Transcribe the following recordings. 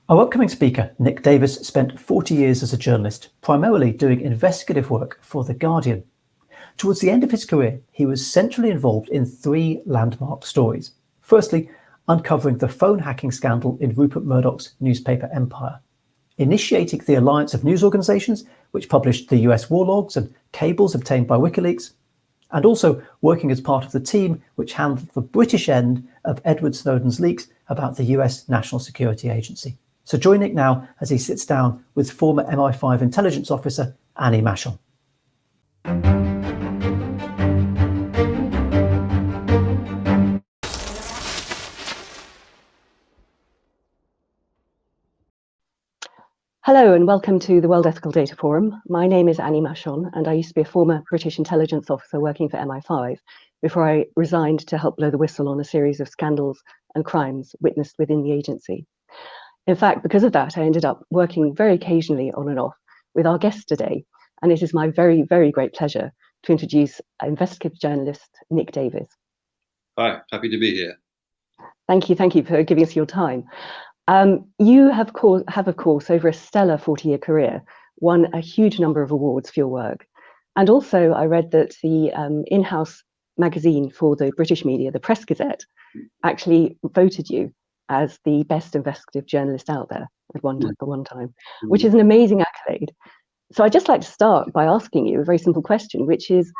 Our upcoming speaker, Nick Davies, spent 40 years as a journalist, primarily doing investigative work for The Guardian. Towards the end of his career, he was centrally involved in three landmark stories. Firstly, uncovering the phone hacking scandal in Rupert Murdoch's newspaper empire, initiating the alliance of news organisations which published the US war logs and cables obtained by Wikileaks, and also working as part of the team which handled the British end of Edward Snowden's leaks about the US National Security Agency. So join Nick now as he sits down with former MI5 Intelligence Officer Annie Machon. Hello and welcome to the World Ethical Data Forum. My name is Annie Machon and I used to be a former British intelligence officer working for MI5 before I resigned to help blow the whistle on a series of scandals and crimes witnessed within the agency. In fact, because of that, I ended up working very occasionally on and off with our guest today, and it is my very, very great pleasure to introduce investigative journalist Nick Davies. Hi, happy to be here. Thank you for giving us your time. You have, of course, over a stellar 40-year career, won a huge number of awards for your work. And also, I read that the in-house magazine for the British media, the Press Gazette, actually voted you as the best investigative journalist out there at one time, which is an amazing accolade. So I'd just like to start by asking you a very simple question, which is,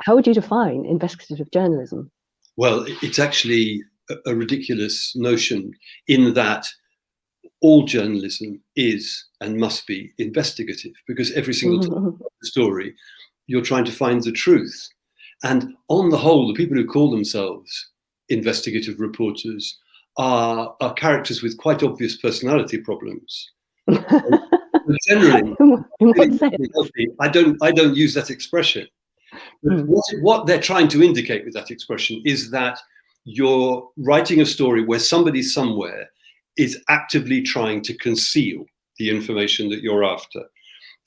how would you define investigative journalism? Well, it's actually a ridiculous notion in that all journalism is and must be investigative, because every single time you the story, you're trying to find the truth. And on the whole, the people who call themselves investigative reporters are characters with quite obvious personality problems. Generally, I don't use that expression. But what they're trying to indicate with that expression is that you're writing a story where somebody somewhere is actively trying to conceal the information that you're after.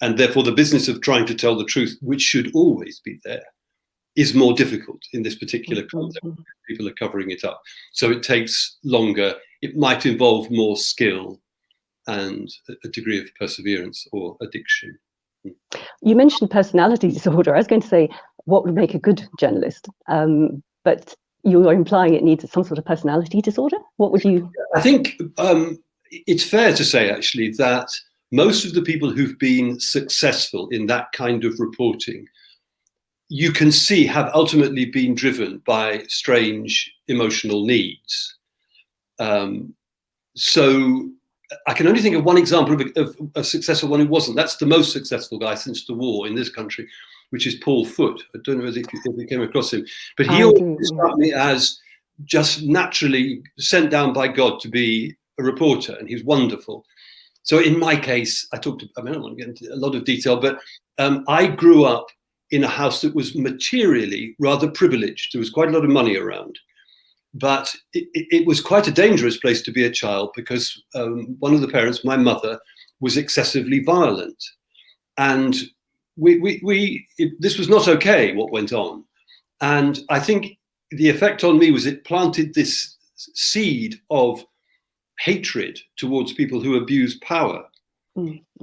And therefore the business of trying to tell the truth, which should always be there, is more difficult in this particular context. People are covering it up. So it takes longer. It might involve more skill and a degree of perseverance or addiction. You mentioned personality disorder. I was going to say, what would make a good journalist? But you're implying it needs some sort of personality disorder? What would you? I think it's fair to say, actually, that most of the people who've been successful in that kind of reporting, you can see have ultimately been driven by strange emotional needs. So I can only think of one example of a successful one who wasn't. That's the most successful guy since the war in this country, which is Paul Foote. I don't know if you came across him, but he always struck me as just naturally sent down by God to be a reporter, and he's wonderful. So in my case, I don't want to get into a lot of detail, but I grew up in a house that was materially rather privileged. There was quite a lot of money around, but it was quite a dangerous place to be a child because one of the parents, my mother, was excessively violent. And this was not okay, what went on. And I think the effect on me was it planted this seed of hatred towards people who abuse power.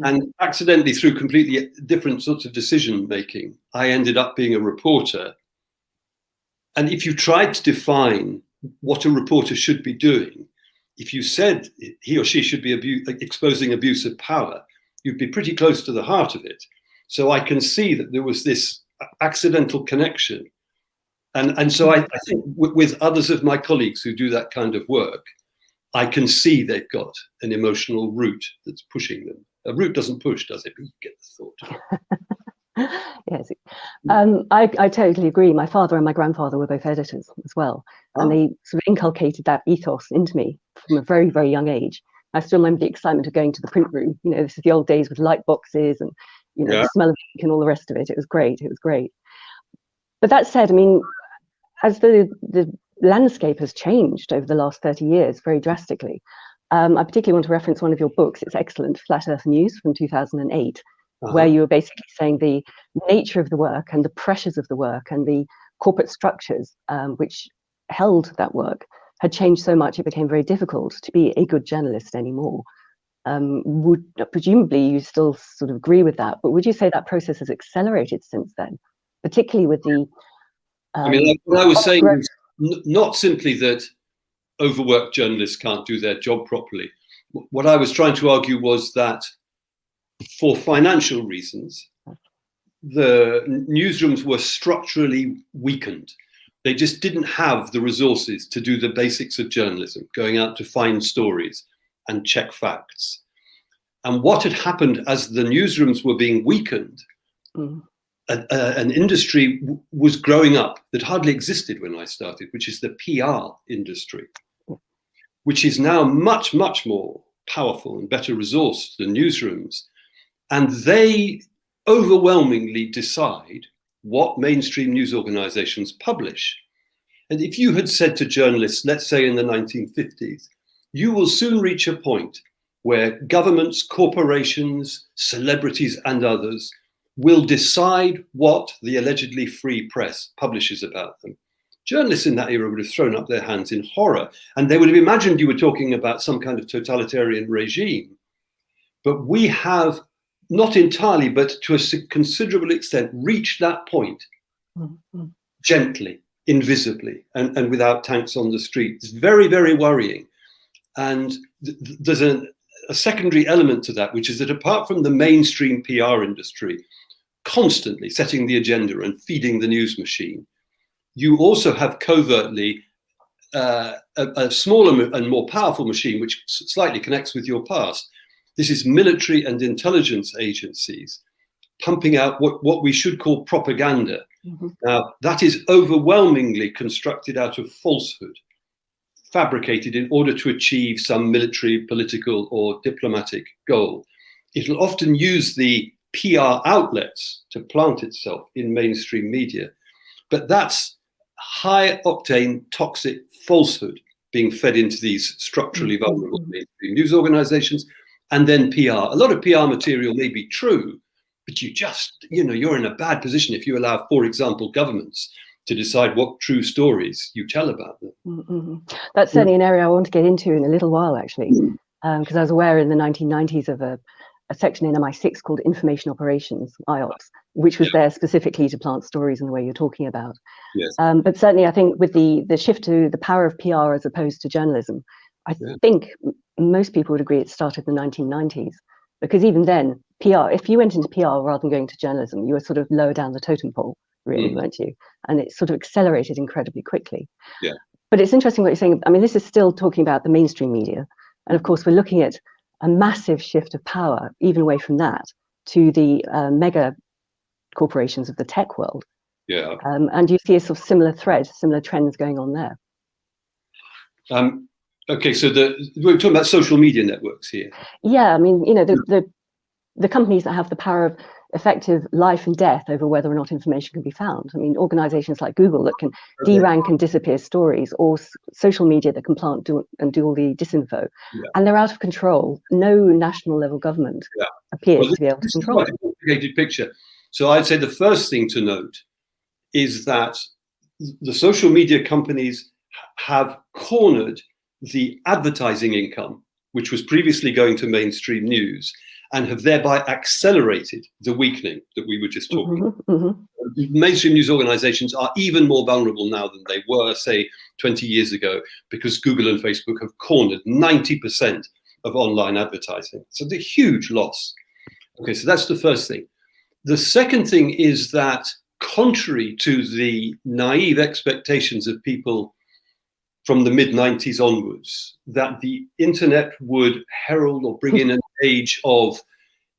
And accidentally, through completely different sorts of decision making, I ended up being a reporter. And if you tried to define what a reporter should be doing, if you said he or she should be exposing abuse of power, you'd be pretty close to the heart of it. So I can see that there was this accidental connection. And so I think with others of my colleagues who do that kind of work, I can see they've got an emotional root that's pushing them. A root doesn't push, does it? But you get the thought. Yes, I totally agree. My father and my grandfather were both editors as well, and they sort of inculcated that ethos into me from a very, very young age. I still remember the excitement of going to the print room. You know, this is the old days with light boxes and the smell of ink and all the rest of it. It was great. It was great. But that said, I mean, as the landscape has changed over the last 30 years very drastically, I particularly want to reference one of your books. It's excellent, Flat Earth News from 2008, where you were basically saying the nature of the work and the pressures of the work and the corporate structures which held that work had changed so much it became very difficult to be a good journalist anymore. Would presumably you still sort of agree with that, but would you say that process has accelerated since then, particularly with the I mean, what I was saying is not simply that overworked journalists can't do their job properly. What I was trying to argue was that for financial reasons, the newsrooms were structurally weakened. They just didn't have the resources to do the basics of journalism, going out to find stories and check facts. And what had happened as the newsrooms were being weakened, an industry was growing up that hardly existed when I started, which is the PR industry, which is now much, much more powerful and better resourced than newsrooms. And they overwhelmingly decide what mainstream news organizations publish. And if you had said to journalists, let's say in the 1950s, you will soon reach a point where governments, corporations, celebrities, and others will decide what the allegedly free press publishes about them. Journalists in that era would have thrown up their hands in horror, and they would have imagined you were talking about some kind of totalitarian regime. But we have, not entirely, but to a considerable extent, reached that point gently, invisibly, and without tanks on the street. It's very, very worrying. And there's a secondary element to that, which is that apart from the mainstream PR industry constantly setting the agenda and feeding the news machine, you also have covertly a smaller and more powerful machine, which slightly connects with your past. This is military and intelligence agencies pumping out what we should call propaganda. Now, that is overwhelmingly constructed out of falsehood, fabricated in order to achieve some military, political, or diplomatic goal. It'll often use the PR outlets to plant itself in mainstream media, but that's high-octane, toxic falsehood being fed into these structurally vulnerable mainstream news organizations, and then PR. A lot of PR material may be true, but you're in a bad position if you allow, for example, governments to decide what true stories you tell about them. That's certainly an area I want to get into in a little while, actually, because I was aware in the 1990s of a section in MI6 called Information Operations, IOPS, which was there specifically to plant stories in the way you're talking about. Yes. But certainly, I think with the shift to the power of PR as opposed to journalism, I think most people would agree it started in the 1990s, because even then, PR, if you went into PR rather than going to journalism, you were sort of lower down the totem pole, really, weren't you? And it sort of accelerated incredibly quickly. Yeah. But it's interesting what you're saying. I mean, this is still talking about the mainstream media. And of course, we're looking at a massive shift of power, even away from that, to the mega corporations of the tech world. Yeah. And you see a sort of similar thread, similar trends going on there. Okay, so we're talking about social media networks here. Yeah, I mean, the companies that have the power of effective life and death over whether or not information can be found. I mean, organizations like Google that can de-rank and disappear stories, or social media that can plant and do all the disinfo. And they're out of control. No national level government appears to be able to control it. It's quite a complicated picture. So I'd say the first thing to note is that the social media companies have cornered the advertising income, which was previously going to mainstream news, and have thereby accelerated the weakening that we were just talking about. Mainstream news organizations are even more vulnerable now than they were, say, 20 years ago, because Google and Facebook have cornered 90% of online advertising. So it's a huge loss. Okay, so that's the first thing. The second thing is that, contrary to the naive expectations of people from the mid-90s onwards, that the internet would herald or bring in an age of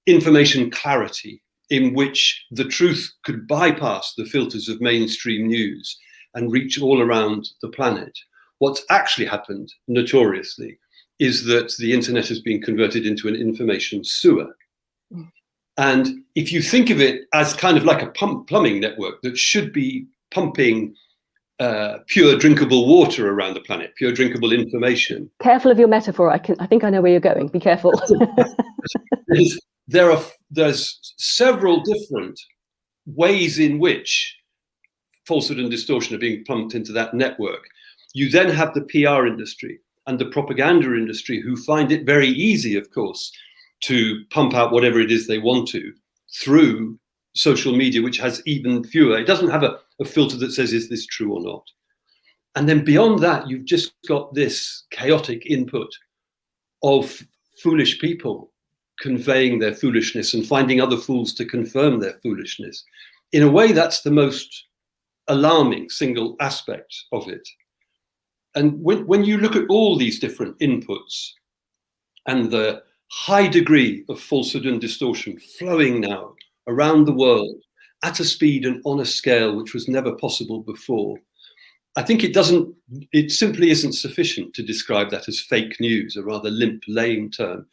information clarity in which the truth could bypass the filters of mainstream news and reach all around the planet. What's actually happened, notoriously, is that the internet has been converted into an information sewer. And if you think of it as kind of like a plumbing network that should be pumping pure drinkable water around the planet, pure drinkable information. Careful of your metaphor. I think I know where you're going. Be careful. There's several different ways in which falsehood and distortion are being pumped into that network. You then have the PR industry. and the propaganda industry, who find it very easy, of course, to pump out whatever it is they want to through social media, which has even fewer. It doesn't have a filter that says, is this true or not? And then beyond that, you've just got this chaotic input of foolish people conveying their foolishness and finding other fools to confirm their foolishness. In a way, that's the most alarming single aspect of it. And when you look at all these different inputs and the high degree of falsehood and distortion flowing now around the world at a speed and on a scale which was never possible before, I think it simply isn't sufficient to describe that as fake news, a rather limp, lame term.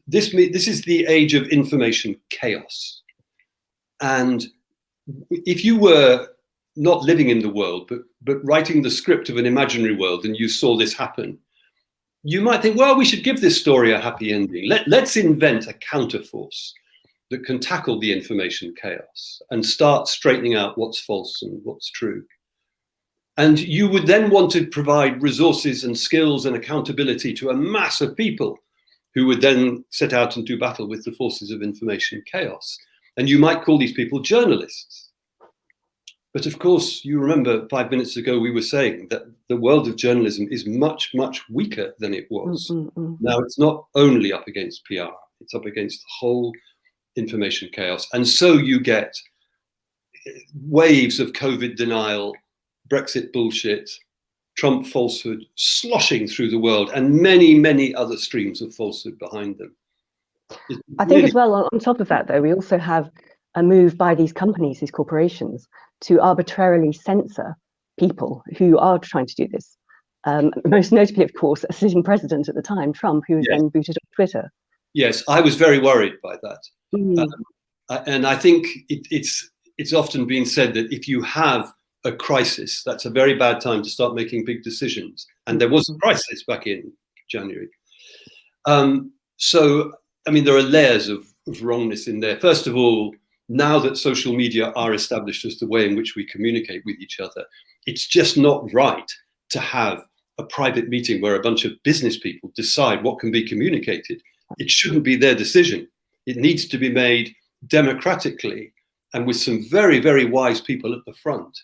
This is the age of information chaos. And if you were not living in the world, but writing the script of an imaginary world, and you saw this happen, you might think, well, we should give this story a happy ending. Let's invent a counterforce that can tackle the information chaos and start straightening out what's false and what's true. And you would then want to provide resources and skills and accountability to a mass of people who would then set out and do battle with the forces of information chaos. And you might call these people journalists. But of course, you remember 5 minutes ago, we were saying that the world of journalism is much, much weaker than it was. Now, it's not only up against PR, it's up against the whole information chaos. And so you get waves of COVID denial, Brexit bullshit, Trump falsehood sloshing through the world, and many, many other streams of falsehood behind them. I think as well, on top of that, though, we also have a move by these companies, these corporations, to arbitrarily censor people who are trying to do this. Most notably, of course, a sitting president at the time, Trump, who was then booted off Twitter. Yes, I was very worried by that. And I think it's often been said that if you have a crisis, that's a very bad time to start making big decisions. And there was a crisis back in January. So, I mean, there are layers of wrongness in there. First of all, now that social media are established as the way in which we communicate with each other, it's just not right to have a private meeting where a bunch of business people decide what can be communicated. It shouldn't be their decision. It needs to be made democratically and with some very, very wise people at the front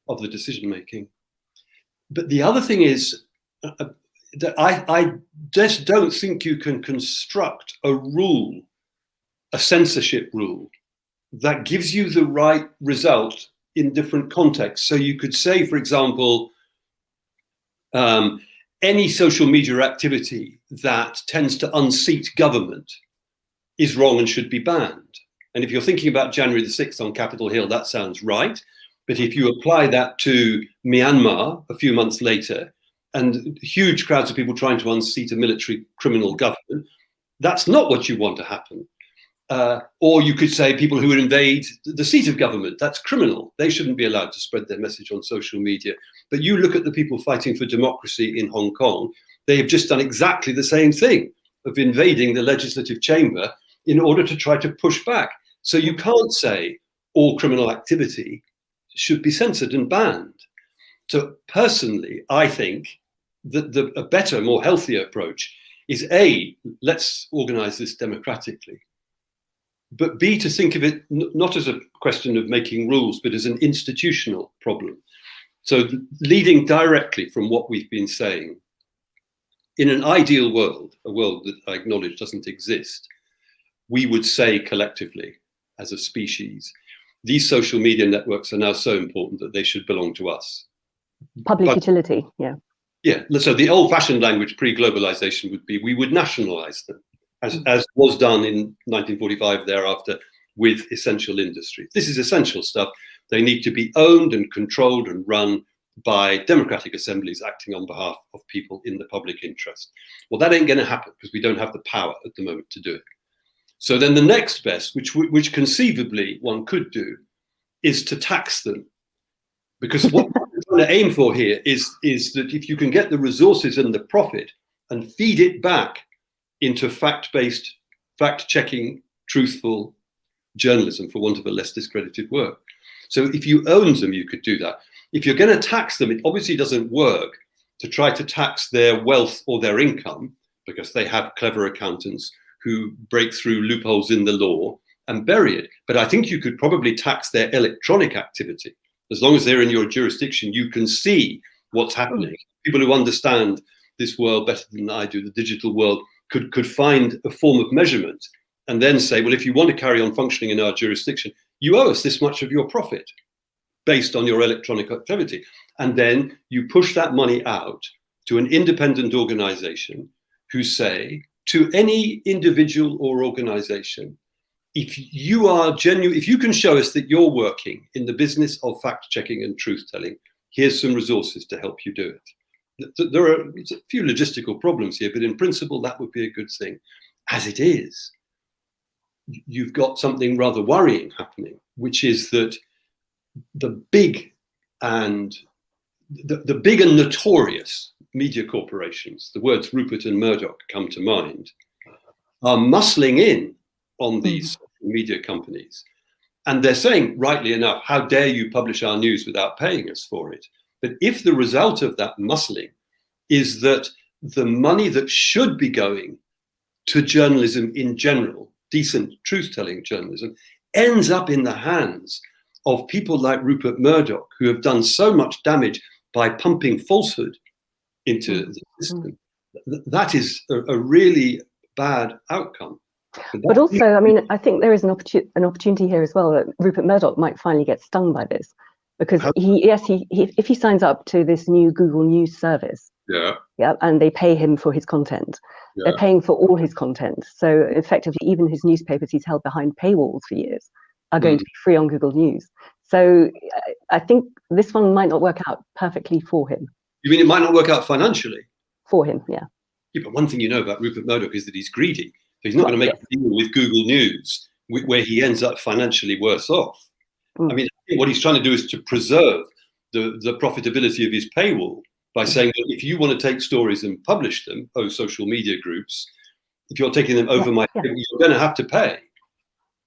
of the decision making. But the other thing is that I just don't think you can construct a rule, a censorship rule, that gives you the right result in different contexts. So you could say, for example, any social media activity that tends to unseat government is wrong and should be banned. And if you're thinking about January the 6th on Capitol Hill, that sounds right. But if you apply that to Myanmar a few months later, and huge crowds of people trying to unseat a military criminal government, that's not what you want to happen. Or you could say people who would invade the seat of government, that's criminal. They shouldn't be allowed to spread their message on social media. But you look at the people fighting for democracy in Hong Kong, they have just done exactly the same thing of invading the legislative chamber in order to try to push back. So you can't say all criminal activity should be censored and banned. So personally, I think that a better, more healthier approach is A, let's organize this democratically, but B, to think of it not as a question of making rules, but as an institutional problem. So leading directly from what we've been saying, in an ideal world, a world that I acknowledge doesn't exist, we would say collectively as a species, these social media networks are now so important that they should belong to us. Public utility, yeah. Yeah, so the old-fashioned language pre-globalization would be we would nationalize them, as was done in 1945 thereafter with essential industry. This is essential stuff. They need to be owned and controlled and run by democratic assemblies acting on behalf of people in the public interest. Well, that ain't going to happen because we don't have the power at the moment to do it. So then the next best, which conceivably one could do, is to tax them. Because what we're trying to aim for here is that if you can get the resources and the profit and feed it back into fact-based, fact-checking, truthful journalism, for want of a less discredited word. So if you own them, you could do that. If you're going to tax them, it obviously doesn't work to try to tax their wealth or their income, because they have clever accountants who break through loopholes in the law and bury it. But I think you could probably tax their electronic activity. As long as they're in your jurisdiction, you can see what's happening. People who understand this world better than I do, the digital world, could find a form of measurement and then say, well, if you want to carry on functioning in our jurisdiction, you owe us this much of your profit based on your electronic activity. And then you push that money out to an independent organization who say to any individual or organization, if you are genuine, if you can show us that you're working in the business of fact checking and truth telling, here's some resources to help you do it. There are a few logistical problems here, but in principle, that would be a good thing. As it is, you've got something rather worrying happening, which is that the big and notorious media corporations, the words Rupert and Murdoch come to mind, are muscling in on these social media companies. And they're saying, rightly enough, how dare you publish our news without paying us for it? But if the result of that muscling is that the money that should be going to journalism in general, decent truth-telling journalism, ends up in the hands of people like Rupert Murdoch, who have done so much damage by pumping falsehood into the system, that is a really bad outcome. But also, I mean, I think there is an opportunity here as well that Rupert Murdoch might finally get stung by this, because if he signs up to this new Google News service, and they pay him for his content, they're paying for all his content. So effectively, even his newspapers he's held behind paywalls for years are going to be free on Google News. So I think this one might not work out perfectly for him. You mean it might not work out financially? For him, yeah. But one thing you know about Rupert Murdoch is that he's greedy. So he's not going to make a deal with Google News where he ends up financially worse off. I mean, I think what he's trying to do is to preserve the profitability of his paywall by saying that if you want to take stories and publish them, social media groups, if you're taking them over my head, you're going to have to pay.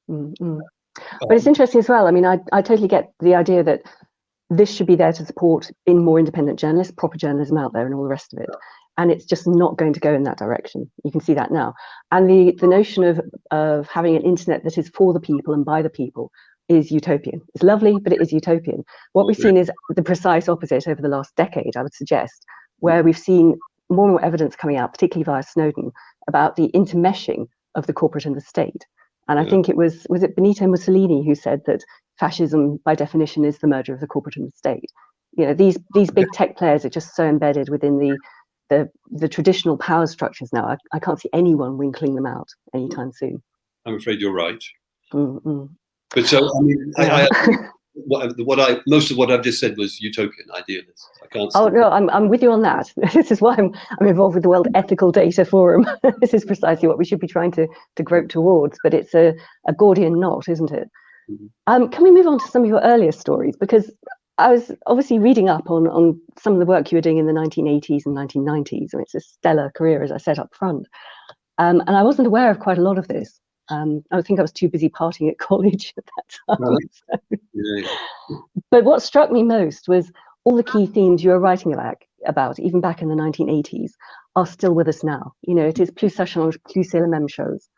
But it's interesting as well. I mean, I totally get the idea that this should be there to support in more independent journalists, proper journalism out there and all the rest of it. And it's just not going to go in that direction. You can see that now. And the notion of having an internet that is for the people and by the people is utopian. It's lovely, but it is utopian. What we've seen is the precise opposite over the last decade, I would suggest, where we've seen more and more evidence coming out, particularly via Snowden, about the intermeshing of the corporate and the state. And I think it was it Benito Mussolini who said that fascism, by definition, is the merger of the corporate and the state. You know, these big tech players are just so embedded within the traditional power structures now. I can't see anyone winkling them out anytime soon. I'm afraid you're right. But so, I mean, most of what I've just said was utopian, idealist. I can't. Oh no, I'm with you on that. This is why I'm involved with the World Ethical Data Forum. This is precisely what we should be trying to grope towards. But it's a Gordian knot, isn't it? Can we move on to some of your earlier stories? Because I was obviously reading up on some of the work you were doing in the 1980s and 1990s, and it's a stellar career, as I said up front. And I wasn't aware of quite a lot of this. I think I was too busy partying at college at that time. But what struck me most was all the key themes you were writing about, even back in the 1980s, are still with us now. You know, it is plus ça change, plus c'est la même chose.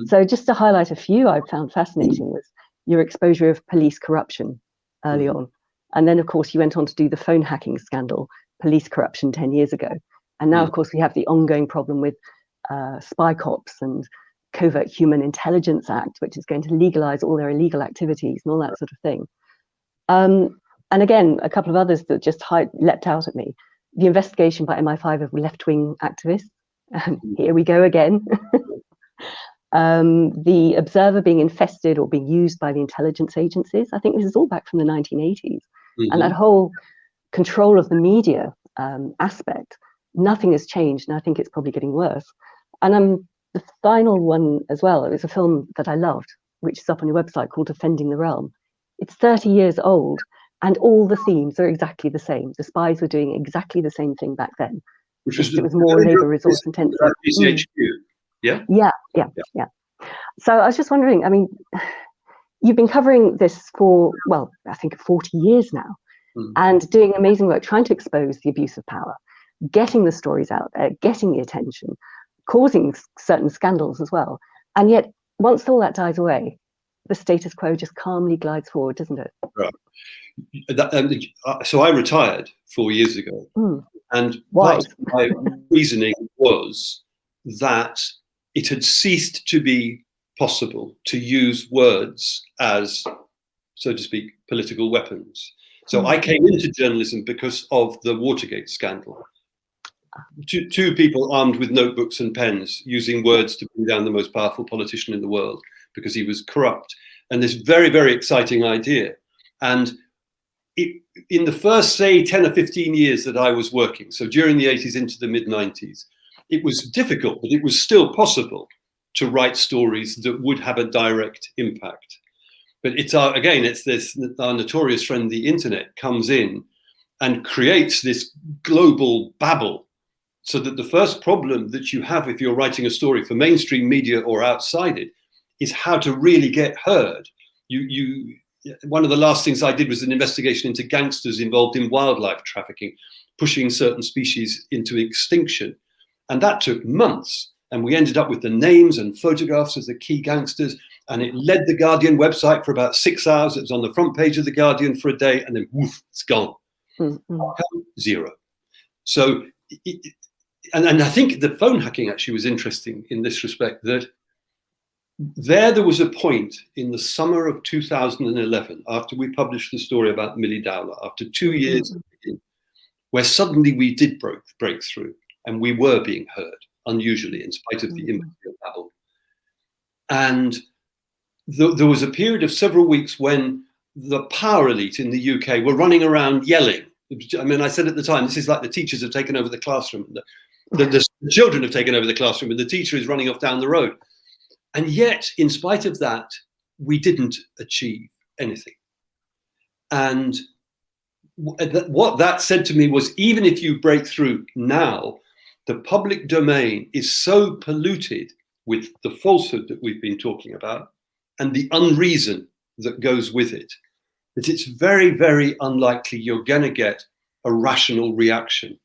So just to highlight a few I found fascinating was your exposure of police corruption early on. And then, of course, you went on to do the phone hacking scandal, police corruption 10 years ago. And now, of course, we have the ongoing problem with spy cops and Covert Human Intelligence Act, which is going to legalize all their illegal activities and all that sort of thing. And again, a couple of others that just leapt out at me. The investigation by MI5 of left-wing activists. And here we go again. The Observer being infested or being used by the intelligence agencies. I think this is all back from the 1980s. And that whole control of the media aspect, nothing has changed. And I think it's probably getting worse. And the final one as well, it was a film that I loved, which is up on your website, called Defending the Realm. It's 30 years old, and all the themes are exactly the same. The spies were doing exactly the same thing back then. It was more labor resource intensive. Yeah? Yeah. So I was just wondering, I mean, you've been covering this for, I think 40 years now, and doing amazing work trying to expose the abuse of power. getting the stories out there, getting the attention, causing certain scandals as well. And yet, once all that dies away, the status quo just calmly glides forward, doesn't it? Right. So I retired 4 years ago. And part of my reasoning was that it had ceased to be possible to use words as, so to speak, political weapons. So I came into journalism because of the Watergate scandal. Two people armed with notebooks and pens using words to bring down the most powerful politician in the world because he was corrupt. And this very, very exciting idea. And in the first, say, 10 or 15 years that I was working, so during the 80s into the mid-90s, it was difficult, but it was still possible to write stories that would have a direct impact. But it's our notorious friend, the internet, comes in and creates this global babble, so that the first problem that you have if you're writing a story for mainstream media or outside it is how to really get heard. One of the last things I did was an investigation into gangsters involved in wildlife trafficking, pushing certain species into extinction. And that took months. And we ended up with the names and photographs of the key gangsters. And it led the Guardian website for about 6 hours. It was on the front page of the Guardian for a day, and then woof, it's gone. Zero. So, and I think the phone hacking actually was interesting in this respect, that there was a point in the summer of 2011, after we published the story about Millie Dowler, after 2 years, where suddenly we did break through, and we were being heard, unusually, in spite of the imbecile babble. And there was a period of several weeks when the power elite in the UK were running around yelling. I mean, I said at the time, this is like the teachers have taken over the classroom. The children have taken over the classroom, and the teacher is running off down the road. And yet, in spite of that, we didn't achieve anything. And what that said to me was, even if you break through now, the public domain is so polluted with the falsehood that we've been talking about and the unreason that goes with it, that it's very, very unlikely you're going to get a rational reaction.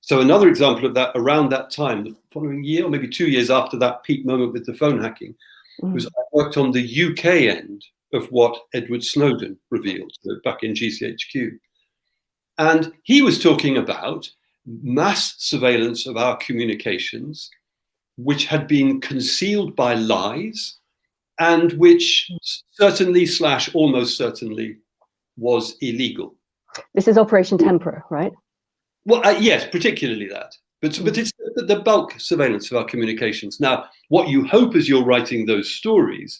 So another example of that, around that time, the following year, or maybe 2 years after that peak moment with the phone hacking, was I worked on the UK end of what Edward Snowden revealed back in GCHQ. And he was talking about mass surveillance of our communications, which had been concealed by lies, and which certainly / almost certainly was illegal. This is Operation Tempora, right? Well, yes, particularly that. But it's the bulk surveillance of our communications. Now, what you hope as you're writing those stories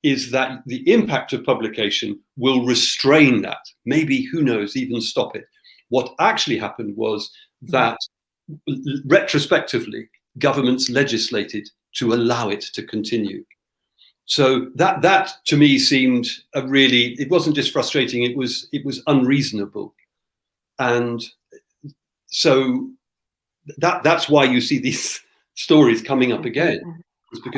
is that the impact of publication will restrain that. Maybe, who knows, even stop it. What actually happened was that retrospectively, governments legislated to allow it to continue. So that to me seemed it wasn't just frustrating, it was unreasonable. And so that's why you see these stories coming up again.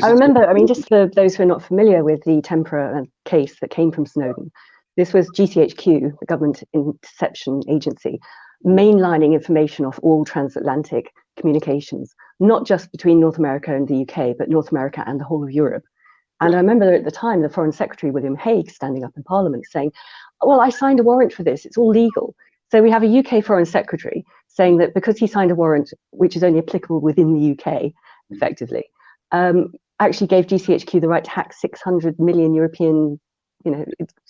I remember, just for those who are not familiar with the Tempora case that came from Snowden, this was GCHQ, the Government Interception Agency, mainlining information off all transatlantic communications, not just between North America and the UK, but North America and the whole of Europe. And I remember at the time, the Foreign Secretary, William Hague, standing up in Parliament saying, well, I signed a warrant for this, it's all legal. So we have a UK Foreign Secretary saying that because he signed a warrant, which is only applicable within the UK, effectively, actually gave GCHQ the right to hack 600 million European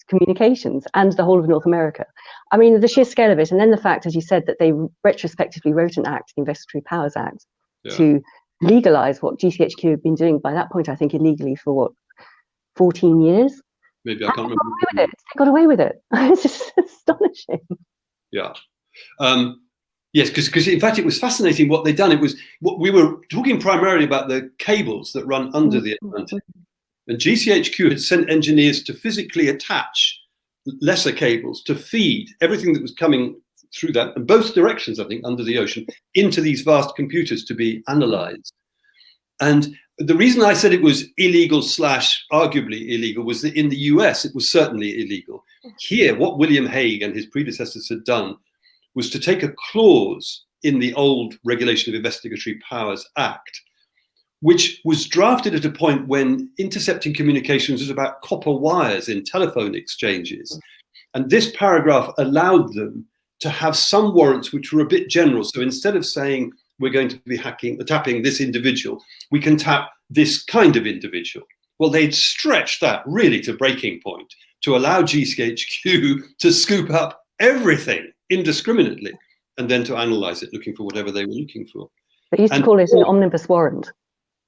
communications and the whole of North America. I mean, the sheer scale of it. And then the fact, as you said, that they retrospectively wrote an act, the Investigatory Powers Act, to legalize what GCHQ had been doing by that point, I think, illegally for 14 years. Maybe I can't remember. They got away with it. It's just astonishing. Yeah. Yes, because in fact it was fascinating what they'd done. It was we were talking primarily about the cables that run under the Atlantic, and GCHQ had sent engineers to physically attach lesser cables to feed everything that was coming through that, in both directions, I think, under the ocean, into these vast computers to be analysed. And the reason I said it was illegal / arguably illegal was that in the US it was certainly illegal. Here, what William Hague and his predecessors had done was to take a clause in the old Regulation of Investigatory Powers Act, which was drafted at a point when intercepting communications was about copper wires in telephone exchanges. And this paragraph allowed them to have some warrants which were a bit general. So instead of saying we're going to be tapping this individual, we can tap this kind of individual. Well, they'd stretched that really to breaking point to allow GCHQ to scoop up everything indiscriminately and then to analyze it, looking for whatever they were looking for. They used to call it an omnibus warrant,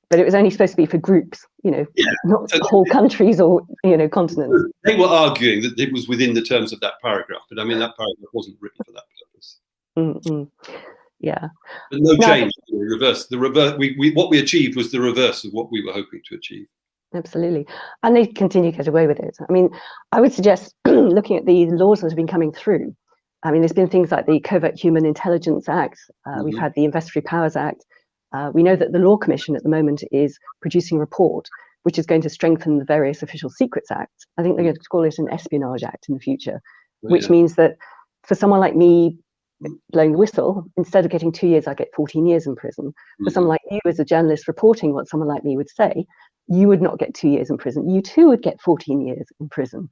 but it was only supposed to be for groups, not whole countries or, continents. They were arguing that it was within the terms of that paragraph, but I mean, that paragraph wasn't written for that purpose. Mm-hmm. Yeah. But no change. What we achieved was the reverse of what we were hoping to achieve. Absolutely. And they continue to get away with it. I mean, I would suggest looking at the laws that have been coming through. I mean, there's been things like the Covert Human Intelligence Act. We've had the Investigatory Powers Act. We know that the Law Commission at the moment is producing a report which is going to strengthen the various Official Secrets Acts. I think they're going to call it an Espionage Act in the future, which means that for someone like me blowing the whistle, instead of getting 2 years, I get 14 years in prison. For someone like you as a journalist reporting what someone like me would say, you would not get 2 years in prison. You too would get 14 years in prison,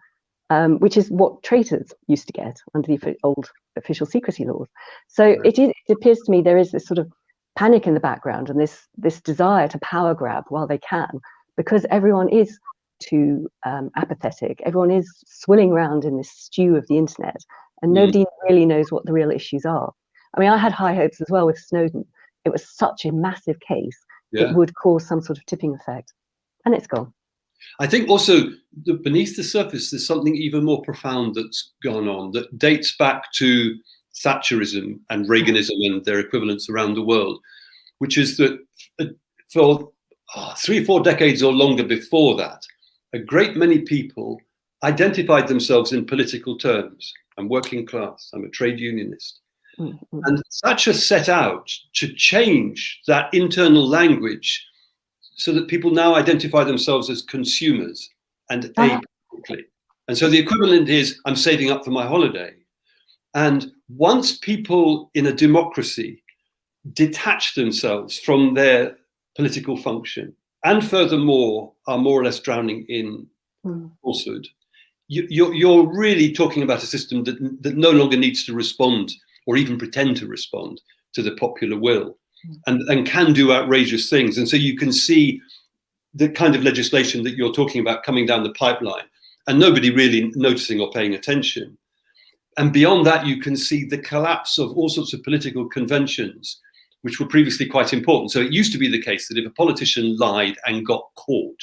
which is what traitors used to get under the old official secrecy laws. So it appears to me there is this sort of panic in the background and this desire to power grab while they can, because everyone is too apathetic. Everyone is swilling around in this stew of the internet, and nobody really knows what the real issues are. I mean, I had high hopes as well with Snowden. It was such a massive case. It would cause some sort of tipping effect. And it's gone. I think also beneath the surface, there's something even more profound that's gone on that dates back to Thatcherism and Reaganism and their equivalents around the world, which is that for 3 or 4 decades or longer before that, a great many people identified themselves in political terms. I'm working class, I'm a trade unionist. And Thatcher set out to change that internal language so that people now identify themselves as consumers and apolitically. And so the equivalent is, I'm saving up for my holiday. And once people in a democracy detach themselves from their political function, and furthermore are more or less drowning in falsehood, you're really talking about a system that no longer needs to respond or even pretend to respond to the popular will. And can do outrageous things. And so you can see the kind of legislation that you're talking about coming down the pipeline and nobody really noticing or paying attention. And beyond that, you can see the collapse of all sorts of political conventions, which were previously quite important. So it used to be the case that if a politician lied and got caught,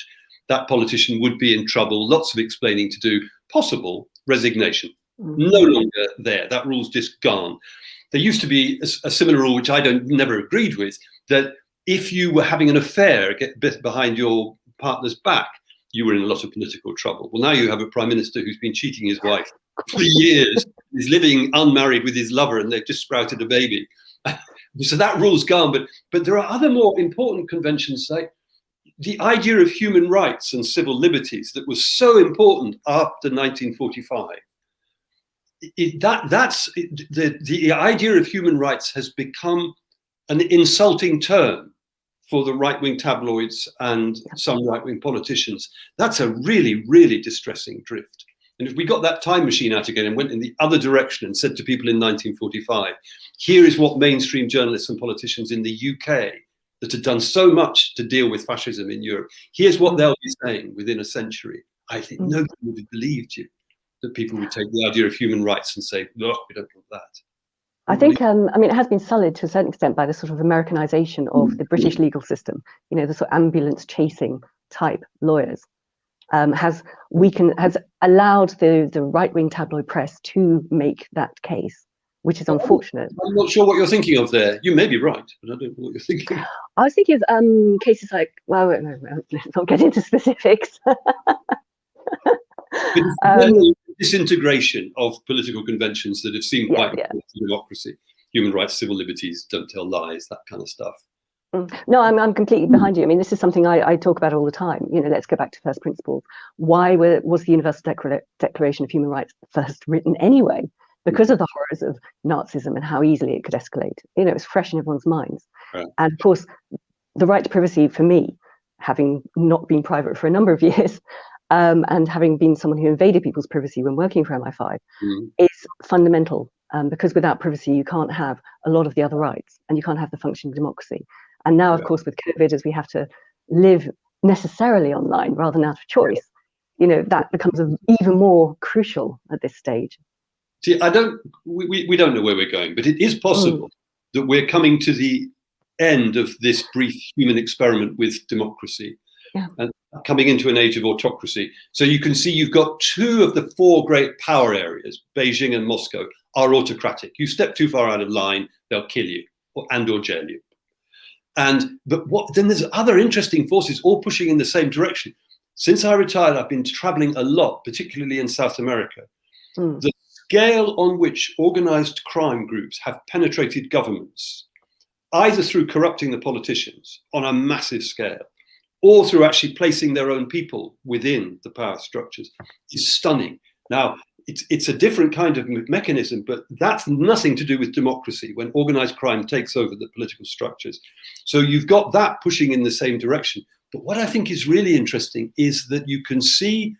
that politician would be in trouble, lots of explaining to do, possible resignation. No longer there. That rule's just gone. There used to be a similar rule, which I never agreed with, that if you were having an affair, get bit behind your partner's back, you were in a lot of political trouble. Well, now you have a prime minister who's been cheating his wife for years, is living unmarried with his lover, and they've just sprouted a baby. So that rule's gone. But there are other more important conventions, like the idea of human rights and civil liberties that was so important after 1945. The idea of human rights has become an insulting term for the right-wing tabloids and some right-wing politicians. That's a really, really distressing drift. And if we got that time machine out again and went in the other direction and said to people in 1945, here is what mainstream journalists and politicians in the UK that had done so much to deal with fascism in Europe, here's what they'll be saying within a century, I think nobody would have believed you. That people would take the idea of human rights and say, look, we don't want that. I think, I mean, it has been sullied to a certain extent by the sort of Americanization of the British legal system, the sort of ambulance chasing type lawyers, has allowed the right-wing tabloid press to make that case, which is unfortunate. I'm not sure what you're thinking of there. You may be right, but I don't know what you're thinking. I was thinking of cases like, well, no, let's not get into specifics. Disintegration of political conventions that have seemed quite important to democracy, human rights, civil liberties, don't tell lies, that kind of stuff. No, I'm completely behind you. I mean, this is something I talk about all the time. Let's go back to first principles. Why was the Universal Declaration of Human Rights first written anyway? because of the horrors of Nazism and how easily it could escalate. You know, it's fresh in everyone's minds. Right. And of course, the right to privacy for me, having not been private for a number of years, and having been someone who invaded people's privacy when working for MI5, is fundamental. Because without privacy, you can't have a lot of the other rights, and you can't have the functioning democracy. And now, of course, with COVID, as we have to live necessarily online rather than out of choice, you know, that becomes even more crucial at this stage. See, we don't know where we're going, but it is possible that we're coming to the end of this brief human experiment with democracy, and coming into an age of autocracy. So you can see you've got two of the four great power areas, Beijing and Moscow, are autocratic. You step too far out of line, they'll kill you or jail you. But then there's other interesting forces all pushing in the same direction. Since I retired, I've been traveling a lot, particularly in South America. The scale on which organized crime groups have penetrated governments, either through corrupting the politicians on a massive scale, or through actually placing their own people within the power structures, is stunning. Now, it's a different kind of mechanism, but that's nothing to do with democracy when organized crime takes over the political structures. So you've got that pushing in the same direction. But what I think is really interesting is that you can see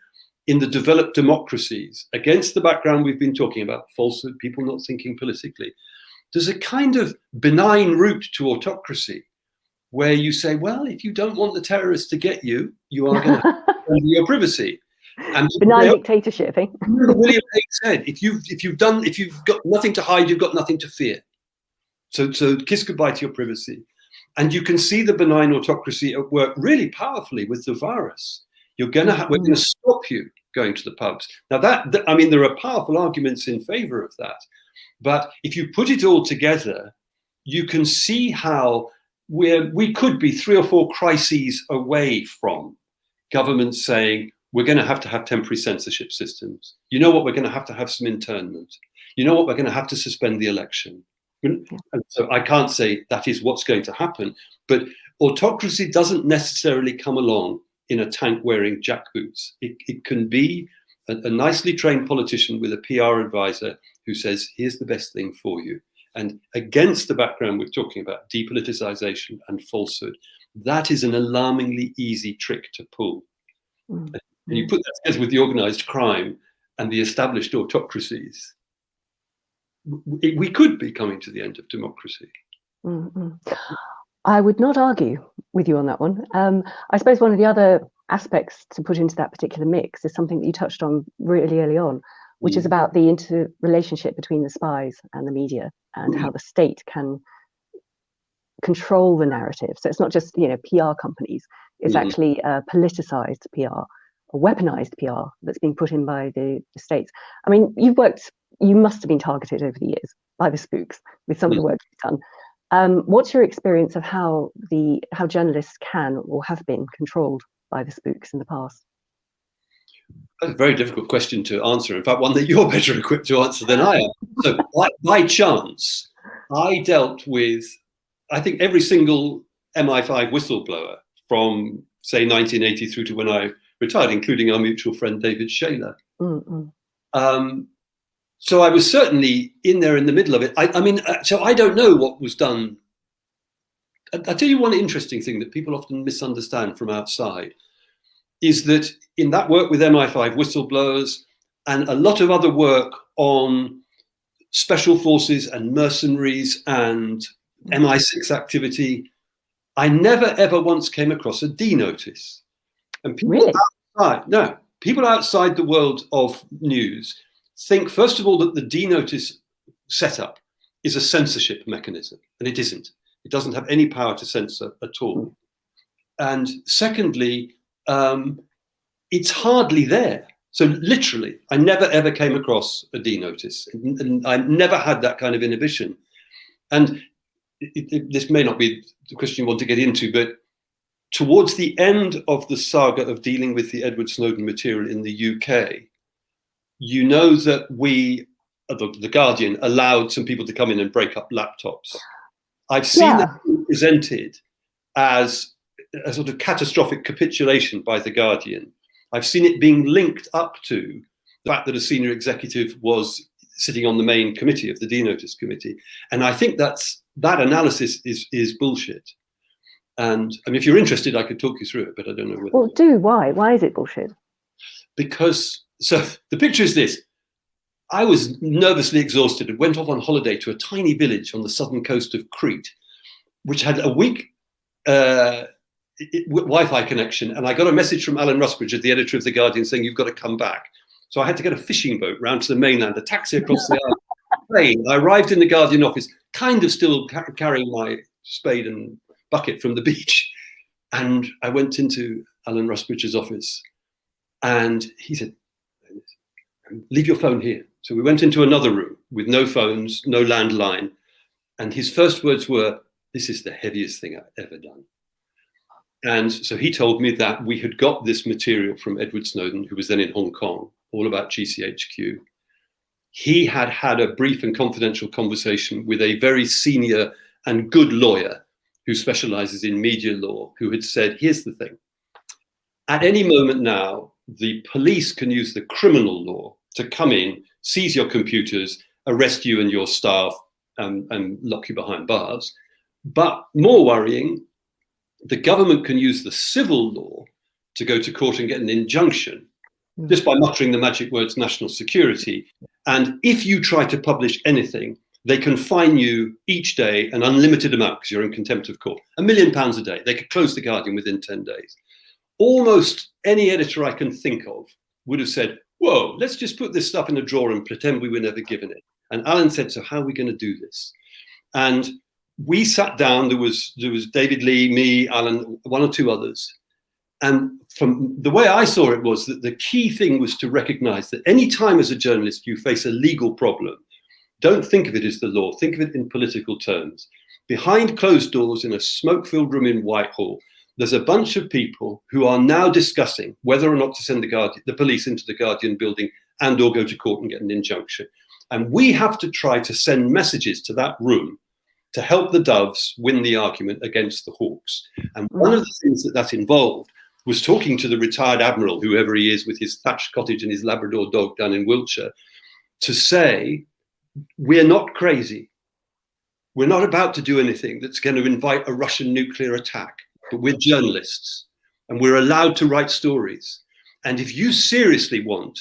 in the developed democracies, against the background we've been talking about, falsehood, people not thinking politically, there's a kind of benign route to autocracy where you say, well, if you don't want the terrorists to get you, you are going to have your privacy. And benign dictatorship, eh? William Hague said, if you've got nothing to hide, you've got nothing to fear. So kiss goodbye to your privacy. And you can see the benign autocracy at work really powerfully with the virus. We're going to stop you going to the pubs. Now I mean, there are powerful arguments in favor of that. But if you put it all together, you can see how we could be 3 or 4 crises away from governments saying, we're going to have temporary censorship systems. You know what? We're going to have some internment. You know what? We're going to have to suspend the election. And so I can't say that is what's going to happen, but autocracy doesn't necessarily come along in a tank wearing jackboots. It can be a nicely trained politician with a PR advisor who says, here's the best thing for you. And against the background we're talking about, depoliticization and falsehood, that is an alarmingly easy trick to pull. And you put that together with the organized crime and the established autocracies, we could be coming to the end of democracy. I would not argue with you on that one. I suppose one of the other aspects to put into that particular mix is something that you touched on really early on, which is about the interrelationship between the spies and the media and how the state can control the narrative. So it's not just, you know, PR companies, it's actually politicized PR, or weaponized PR that's being put in by the states. I mean, you must have been targeted over the years by the spooks with some of the work you've done. What's your experience of how journalists can or have been controlled by the spooks in the past? That's a very difficult question to answer. In fact, one that you're better equipped to answer than I am. So by chance, I dealt with, I think, every single MI5 whistleblower from, say, 1980 through to when I retired, including our mutual friend, David Shaler. So I was certainly in there in the middle of it. I mean, so I don't know what was done. I'll tell you one interesting thing that people often misunderstand from outside is that in that work with MI5 whistleblowers and a lot of other work on special forces and mercenaries and MI6 activity, I never ever once came across a D notice. And people people outside the world of news think, first of all, that the D notice setup is a censorship mechanism, and it isn't. It doesn't have any power to censor at all. And secondly, it's hardly there. So literally, I never ever came across a D notice, and I never had that kind of inhibition. And this may not be the question you want to get into, but towards the end of the saga of dealing with the Edward Snowden material in the UK, you know that the Guardian, allowed some people to come in and break up laptops. I've seen that presented as a sort of catastrophic capitulation by the Guardian. I've seen it being linked up to the fact that a senior executive was sitting on the main committee of the denotice committee. And I think that analysis is bullshit. And I mean, if you're interested, I could talk you through it, but I don't know whether. Well, do. Why? Why is it bullshit? Because, so the picture is this. I was nervously exhausted and went off on holiday to a tiny village on the southern coast of Crete, which had a weak Wi-Fi connection. And I got a message from Alan Rusbridger, the editor of The Guardian, saying, you've got to come back. So I had to get a fishing boat round to the mainland, a taxi across the island, plane. I arrived in the Guardian office, kind of still carrying my spade and bucket from the beach. And I went into Alan Rusbridger's office and he said, leave your phone here. So we went into another room with no phones, no landline. And his first words were, this is the heaviest thing I've ever done. And so he told me that we had got this material from Edward Snowden, who was then in Hong Kong, all about GCHQ. He had had a brief and confidential conversation with a very senior and good lawyer who specializes in media law, who had said, here's the thing. At any moment now, the police can use the criminal law to come in, seize your computers, arrest you and your staff, and lock you behind bars. But more worrying, the government can use the civil law to go to court and get an injunction just by muttering the magic words national security. And if you try to publish anything, they can fine you each day an unlimited amount because you're in contempt of court, £1 million a day. They could close the Guardian within 10 days. Almost any editor I can think of would have said, whoa, let's just put this stuff in a drawer and pretend we were never given it. And Alan said, so how are we going to do this? And we sat down, there was David Lee, me, Alan, one or two others. And from the way I saw it was that the key thing was to recognize that any time as a journalist you face a legal problem, don't think of it as the law, think of it in political terms. Behind closed doors in a smoke-filled room in Whitehall, there's a bunch of people who are now discussing whether or not to send the police into the Guardian building and or go to court and get an injunction. And we have to try to send messages to that room to help the doves win the argument against the hawks. And one of the things that involved was talking to the retired admiral, whoever he is, with his thatched cottage and his Labrador dog down in Wiltshire, to say, we're not crazy. We're not about to do anything that's going to invite a Russian nuclear attack, but we're journalists and we're allowed to write stories. And if you seriously want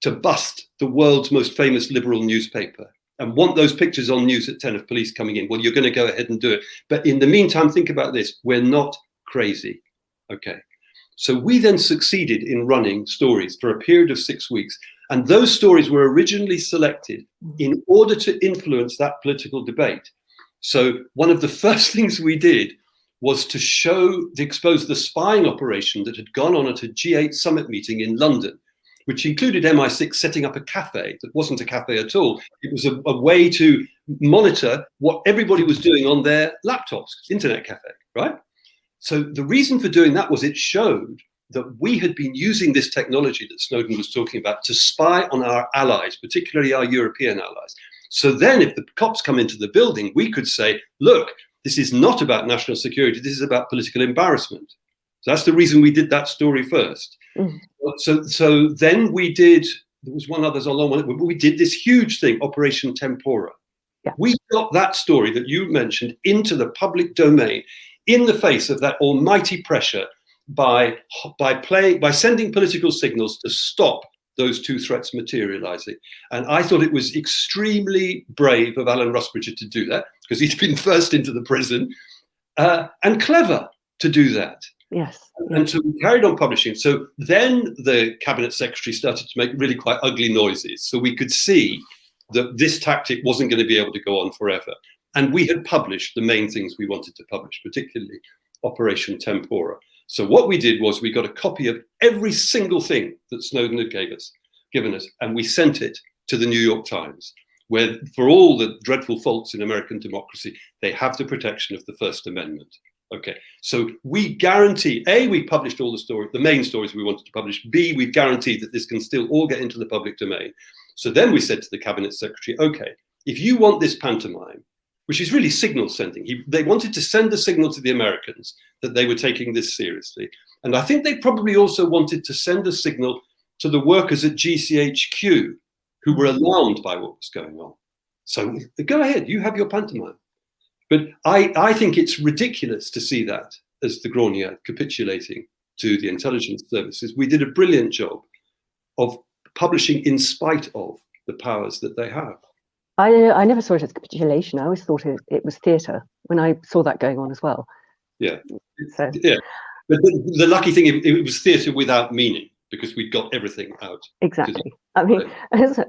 to bust the world's most famous liberal newspaper and want those pictures on News at 10 of police coming in, well, you're going to go ahead and do it. But in the meantime, think about this. We're not crazy. Okay. So we then succeeded in running stories for a period of 6 weeks. And those stories were originally selected in order to influence that political debate. So one of the first things we did was to expose the spying operation that had gone on at a G8 summit meeting in London, which included MI6 setting up a cafe that wasn't a cafe at all. It was a way to monitor what everybody was doing on their laptops, internet cafe, right? So the reason for doing that was it showed that we had been using this technology that Snowden was talking about to spy on our allies, particularly our European allies. So then if the cops come into the building, we could say, look, this is not about national security, this is about political embarrassment. So that's the reason we did that story first. So then we did, there was one other along with it, we did this huge thing, Operation Tempora. Yeah. We got that story that you mentioned into the public domain in the face of that almighty pressure by sending political signals to stop those two threats materializing. And I thought it was extremely brave of Alan Rusbridger to do that, because he'd been first into the prison, and clever to do that. Yes. And so we carried on publishing. So then the cabinet secretary started to make really quite ugly noises. So we could see that this tactic wasn't going to be able to go on forever. And we had published the main things we wanted to publish, particularly Operation Tempora. So what we did was we got a copy of every single thing that Snowden had given us, and we sent it to the New York Times, where for all the dreadful faults in American democracy, they have the protection of the First Amendment. Okay, so we guarantee, A, we published all the main stories we wanted to publish. B, we've guaranteed that this can still all get into the public domain. So then we said to the cabinet secretary, okay, if you want this pantomime, which is really signal sending, they wanted to send a signal to the Americans that they were taking this seriously. And I think they probably also wanted to send a signal to the workers at GCHQ who were alarmed by what was going on. So go ahead, you have your pantomime. But I think it's ridiculous to see that as the Grenier capitulating to the intelligence services. We did a brilliant job of publishing in spite of the powers that they have. I never saw it as capitulation. I always thought it was theatre when I saw that going on as well. Yeah. So. Yeah. But the lucky thing, it was theatre without meaning, because we'd got everything out. Exactly. I mean,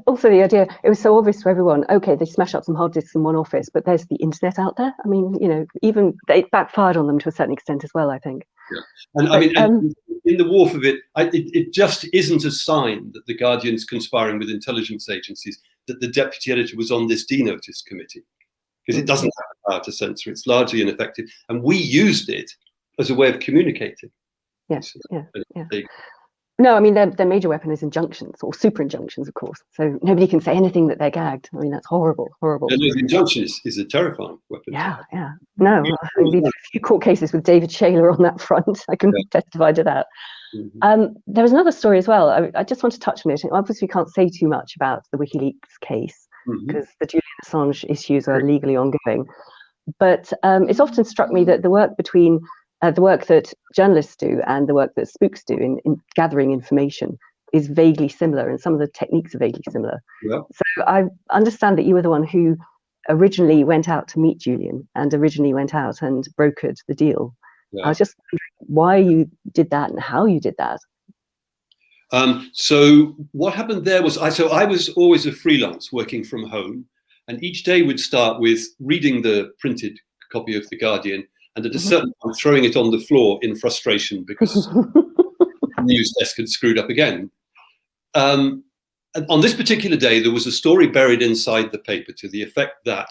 also the idea, it was so obvious to everyone, okay, they smash up some hard disks in one office, but there's the internet out there. I mean, you know, even it backfired on them to a certain extent as well, I think. Yeah. And but, I mean, and in the warmth of it, it just isn't a sign that the Guardian's conspiring with intelligence agencies that the deputy editor was on this D-Notice committee, because it doesn't have the power to censor. It's largely ineffective. And we used it as a way of communicating. Yes, yeah. No, I mean, their major weapon is injunctions, or super injunctions, of course. So nobody can say anything that they're gagged. I mean, that's horrible, horrible. No, the injunction is a terrifying weapon. Yeah. No, I mean, a few court cases with David Shaler on that front. I can testify to that. There was another story as well. I just want to touch on it. Obviously, we can't say too much about the WikiLeaks case because the Julian Assange issues are legally ongoing. But it's often struck me that the work between the work that journalists do and the work that spooks do in gathering information is vaguely similar, and some of the techniques are vaguely similar. Yeah. So I understand that you were the one who originally went out to meet Julian and originally went out and brokered the deal. Yeah. I was just wondering why you did that and how you did that. So what happened there was, I was always a freelance working from home, and each day would start with reading the printed copy of The Guardian, and at a certain point throwing it on the floor in frustration because the news desk had screwed up again. And on this particular day, there was a story buried inside the paper to the effect that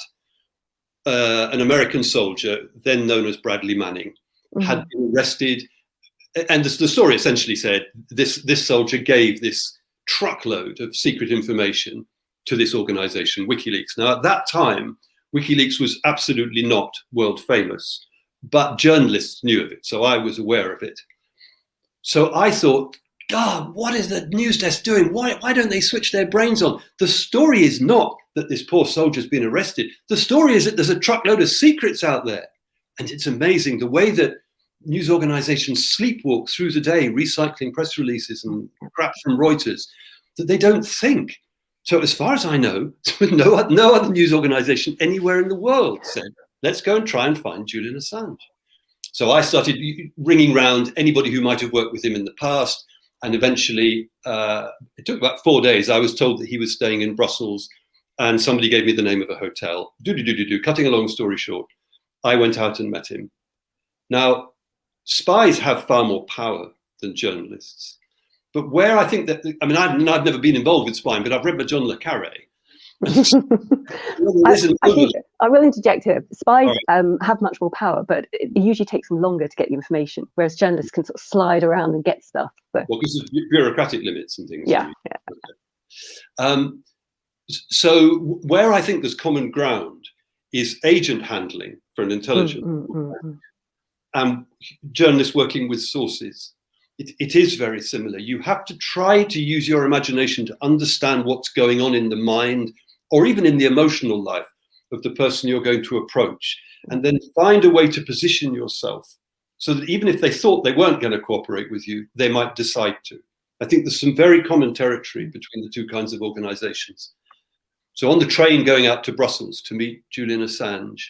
an American soldier, then known as Bradley Manning, had been arrested. And the story essentially said this soldier gave this truckload of secret information to this organization, WikiLeaks. Now, at that time, WikiLeaks was absolutely not world famous, but journalists knew of it, so I was aware of it. So I thought, God, what is the news desk doing? Why don't they switch their brains on? The story is not that this poor soldier's been arrested. The story is that there's a truckload of secrets out there. And it's amazing the way that news organizations sleepwalk through the day, recycling press releases and crap from Reuters, that they don't think. So as far as I know, no other news organization anywhere in the world said, let's go and try and find Julian Assange. So I started ringing round anybody who might have worked with him in the past. And eventually, it took about 4 days. I was told that he was staying in Brussels, and somebody gave me the name of a hotel. Cutting a long story short, I went out and met him. Now, spies have far more power than journalists. But where I think that, I mean, I've never been involved with spying, but I've read John Le Carré. I will interject here. Spies have much more power, but it usually takes them longer to get the information, whereas journalists can sort of slide around and get stuff. Well, because of bureaucratic limits and things. Yeah. So where I think there's common ground is agent handling for an intelligence and journalists working with sources. It is very similar. You have to try to use your imagination to understand what's going on in the mind or even in the emotional life of the person you're going to approach, and then find a way to position yourself so that even if they thought they weren't going to cooperate with you, they might decide to. I think there's some very common territory between the two kinds of organizations. So on the train going out to Brussels to meet Julian Assange,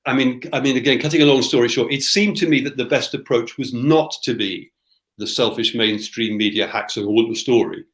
I mean, again, cutting a long story short, it seemed to me that the best approach was not to be the selfish mainstream media hacks of all the story,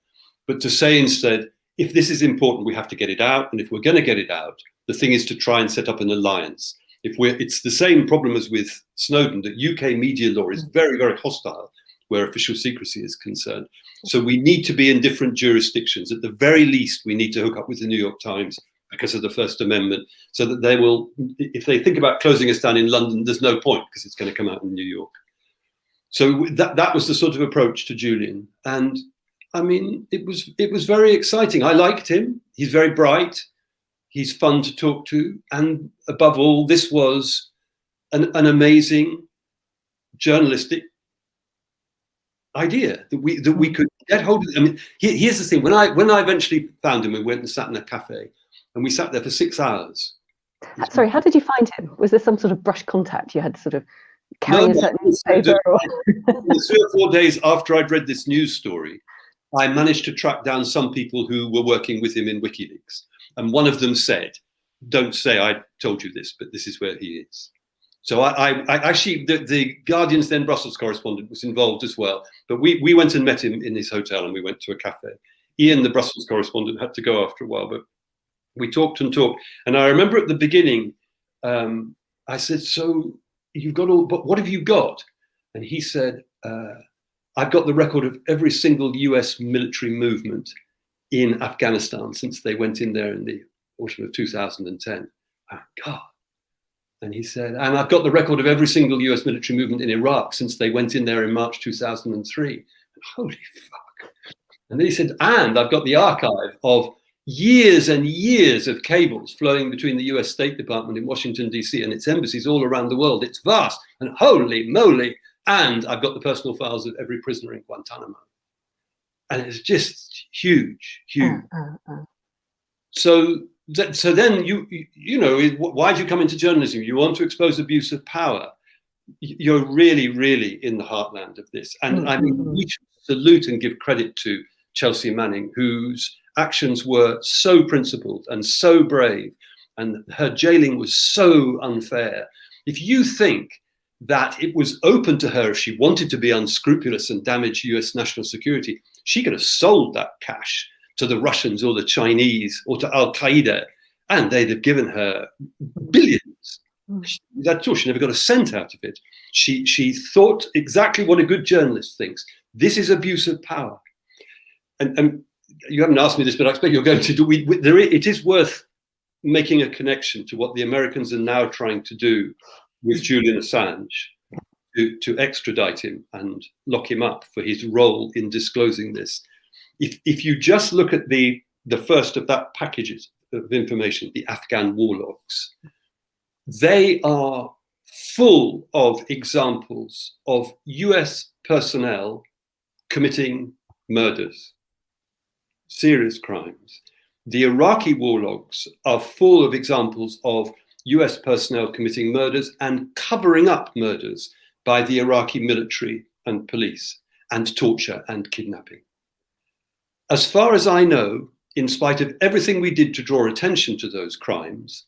but to say instead, if this is important, we have to get it out. And if we're going to get it out, the thing is to try and set up an alliance. It's the same problem as with Snowden, that UK media law is very, very hostile where official secrecy is concerned. So we need to be in different jurisdictions. At the very least, we need to hook up with the New York Times because of the First Amendment, so that they will, if they think about closing us down in London, there's no point because it's going to come out in New York. So that was the sort of approach to Julian. And I mean, it was very exciting. I liked him. He's very bright. He's fun to talk to. And above all, this was an amazing journalistic idea that we could get hold of. I mean, here's the thing: when I eventually found him, we went and sat in a cafe, and we sat there for 6 hours. Sorry, how did you find him? Was there some sort of brush contact you had to sort of carry a certain newspaper? 3 or 4 days after I'd read this news story, I managed to track down some people who were working with him in WikiLeaks, and one of them said, "Don't say I told you this, but this is where he is." So I actually, the Guardian's then Brussels correspondent was involved as well. But we went and met him in his hotel, and we went to a cafe. Ian, the Brussels correspondent, had to go after a while, but we talked and talked. And I remember at the beginning, I said, "So you've got all, but what have you got?" And he said, "I've got the record of every single US military movement in Afghanistan since they went in there in the autumn of 2010. Oh, God. And he said, "And I've got the record of every single US military movement in Iraq since they went in there in March 2003. Holy fuck. And then he said, "And I've got the archive of years and years of cables flowing between the US State Department in Washington, DC and its embassies all around the world. It's vast. And holy moly. And I've got the personal files of every prisoner in Guantanamo." And it's just huge, huge. So then you know, why do you come into journalism? You want to expose abuse of power. You're really, really in the heartland of this. And I mean, we should salute and give credit to Chelsea Manning, whose actions were so principled and so brave, and her jailing was so unfair. If you think that it was open to her if she wanted to be unscrupulous and damage US national security, she could have sold that cash to the Russians or the Chinese or to Al-Qaeda, and they'd have given her billions. That's all. She never got a cent out of it. She thought exactly what a good journalist thinks. This is abuse of power. And you haven't asked me this, but I expect you're going to do. It is worth making a connection to what the Americans are now trying to do with Julian Assange, to extradite him and lock him up for his role in disclosing this. If you just look at the first of that packages of information, the Afghan war logs, they are full of examples of US personnel committing murders, serious crimes. The Iraqi war logs are full of examples of US personnel committing murders and covering up murders by the Iraqi military and police, and torture and kidnapping. As far as I know, in spite of everything we did to draw attention to those crimes,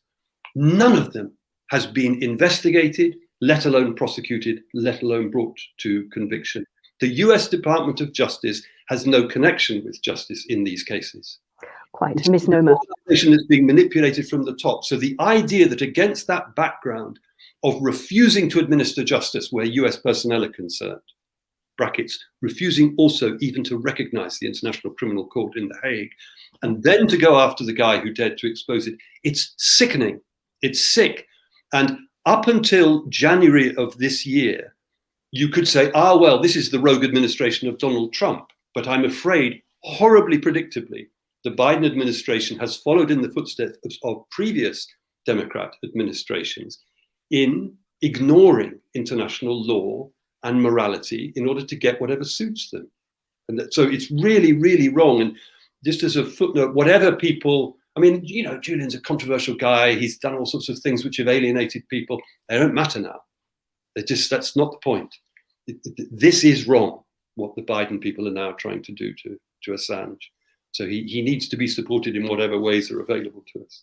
none of them has been investigated, let alone prosecuted, let alone brought to conviction. The US Department of Justice has no connection with justice in these cases. Quite a misnomer. It's an organization that's being manipulated from the top. So the idea that against that background of refusing to administer justice where US personnel are concerned, brackets, refusing also even to recognize the International Criminal Court in The Hague, and then to go after the guy who dared to expose it, it's sickening. It's sick. And up until January of this year, you could say, well, this is the rogue administration of Donald Trump. But I'm afraid, horribly predictably, the Biden administration has followed in the footsteps of previous Democrat administrations in ignoring international law and morality in order to get whatever suits them. And so it's really, really wrong. And just as a footnote, whatever people, I mean, you know, Julian's a controversial guy. He's done all sorts of things which have alienated people. They don't matter now. That's not the point. This is wrong, what the Biden people are now trying to do to Assange. So he needs to be supported in whatever ways are available to us.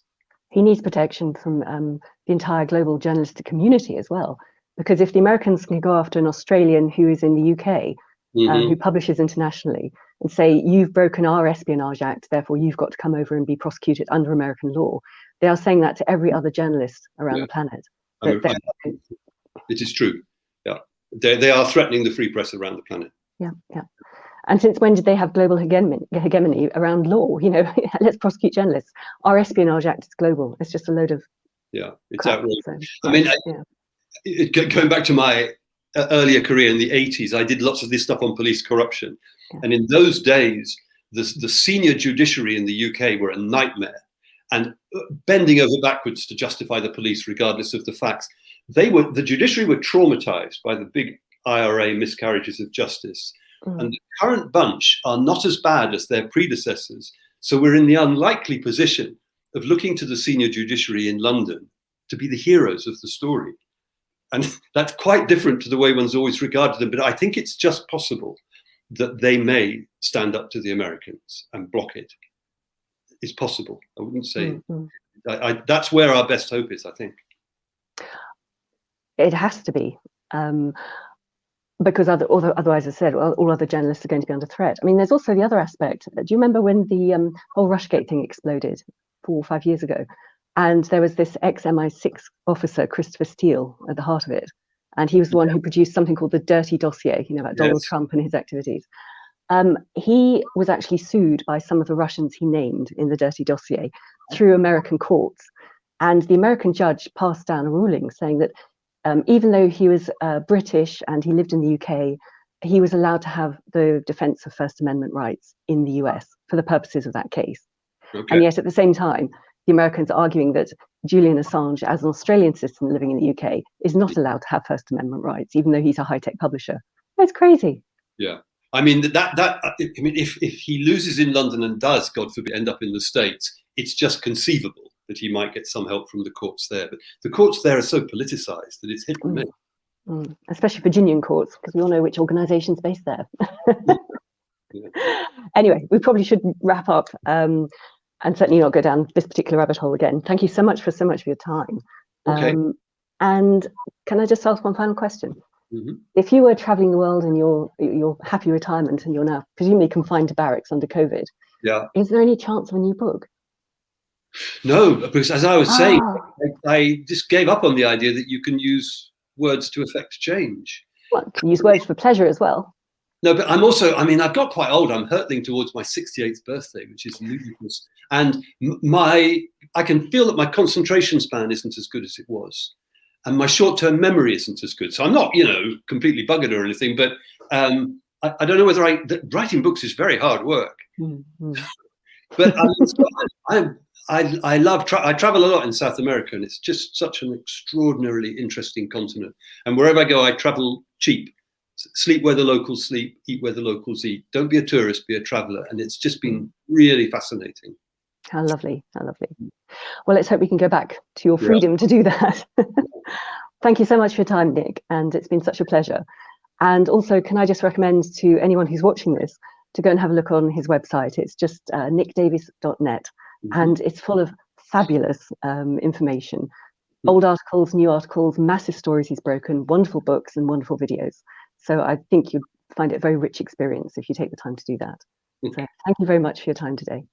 He needs protection from the entire global journalistic community as well. Because if the Americans can go after an Australian who is in the UK, who publishes internationally, and say, you've broken our Espionage Act, therefore you've got to come over and be prosecuted under American law, they are saying that to every other journalist around the planet. It is true. Yeah, they are threatening the free press around the planet. Yeah, yeah. And since when did they have global hegemony around law? You know, let's prosecute journalists. Our Espionage Act is global. It's just a load of it's crap. outrageous. I mean, going back to my earlier career in the 80s, I did lots of this stuff on police corruption. Yeah. And in those days, the senior judiciary in the UK were a nightmare and bending over backwards to justify the police regardless of the facts. The judiciary were traumatized by the big IRA miscarriages of justice. And the current bunch are not as bad as their predecessors. So we're in the unlikely position of looking to the senior judiciary in London to be the heroes of the story. And that's quite different to the way one's always regarded them. But I think it's just possible that they may stand up to the Americans and block it. It's possible. I wouldn't say. That's where our best hope is, I think. It has to be. Because otherwise, as I said, all other journalists are going to be under threat. I mean, there's also the other aspect. Do you remember when the whole Rushgate thing exploded 4 or 5 years ago? And there was this ex-MI6 officer, Christopher Steele, at the heart of it. And he was the one who produced something called the Dirty Dossier, about Donald Trump and his activities. He was actually sued by some of the Russians he named in the Dirty Dossier through American courts. And the American judge passed down a ruling saying that even though he was British and he lived in the UK, he was allowed to have the defense of First Amendment rights in the US for the purposes of that case. Okay. And yet at the same time, the Americans are arguing that Julian Assange, as an Australian citizen living in the UK, is not allowed to have First Amendment rights, even though he's a high-tech publisher. It's crazy. Yeah. I mean, if he loses in London and does, God forbid, end up in the States, it's just conceivable that he might get some help from the courts there. But the courts there are so politicized that it's hit and miss. Especially Virginian courts, because we all know which organization's based there. Anyway, we probably should wrap up and certainly not go down this particular rabbit hole again. Thank you so much for your time. Okay. And can I just ask one final question? If you were traveling the world in your happy retirement and you're now presumably confined to barracks under COVID, is there any chance of a new book? No, because as I was saying, I just gave up on the idea that you can use words to affect change. Well, you can use words for pleasure as well. No, but I'm also, I've got quite old. I'm hurtling towards my 68th birthday, which is ludicrous. And I can feel that my concentration span isn't as good as it was. And my short-term memory isn't as good. So I'm not, completely buggered or anything, but I don't know whether writing books is very hard work. But I travel a lot in South America, and it's just such an extraordinarily interesting continent. And wherever I go, I travel cheap. Sleep where the locals sleep, eat where the locals eat. Don't be a tourist, be a traveller. And it's just been really fascinating. How lovely, how lovely. Well, let's hope we can go back to your freedom to do that. Thank you so much for your time, Nick, and it's been such a pleasure. And also, can I just recommend to anyone who's watching this to go and have a look on his website. It's just nickdavies.net, and it's full of fabulous information. Old articles, new articles, massive stories he's broken, wonderful books and wonderful videos. So I think you'd find it a very rich experience if you take the time to do that. So thank you very much for your time today.